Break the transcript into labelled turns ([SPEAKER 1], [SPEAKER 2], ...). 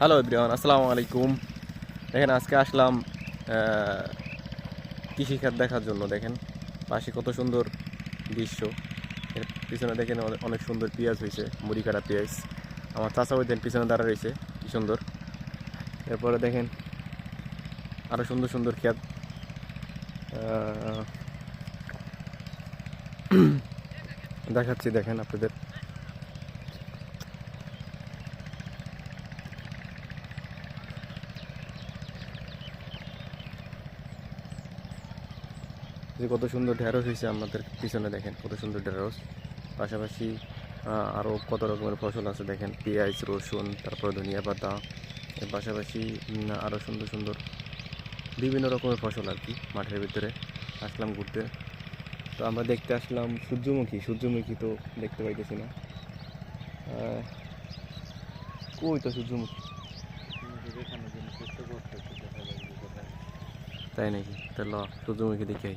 [SPEAKER 1] Hello everyone, আসসালামু আলাইকুম। দেখেন আজকে আসলাম কৃষিখাত দেখার জন্য। দেখেন পাশে কত সুন্দর দৃশ্য। এর পিছনে দেখেন অনেক সুন্দর পেঁয়াজ হয়েছে, মুড়ি কাটা পেঁয়াজ। আমার চাচা ওই দেন পিছনে দাঁড়া রয়েছে, কি সুন্দর। এরপরে দেখেন আরও সুন্দর সুন্দর ক্ষেত। দেখাচ্ছি, দেখেন আপনাদের। যে কত সুন্দর ঢেঁড়স হয়েছে আমাদের পিছনে, দেখেন কত সুন্দর ঢেঁড়স। পাশাপাশি আরও কত রকমের ফসল আছে, দেখেন পেঁয়াজ, রসুন, তারপর ধনিয়া পাতা। এর পাশাপাশি আরও সুন্দর সুন্দর বিভিন্ন রকমের ফসল আর কি মাঠের ভিতরে আসলাম ঘুরতে। তো আমরা দেখতে আসলাম সূর্যমুখী। সূর্যমুখী তো দেখতে পাইতেছি না, কই তো সূর্যমুখী, তাই নাকি? তাহলে সূর্যমুখী দেখে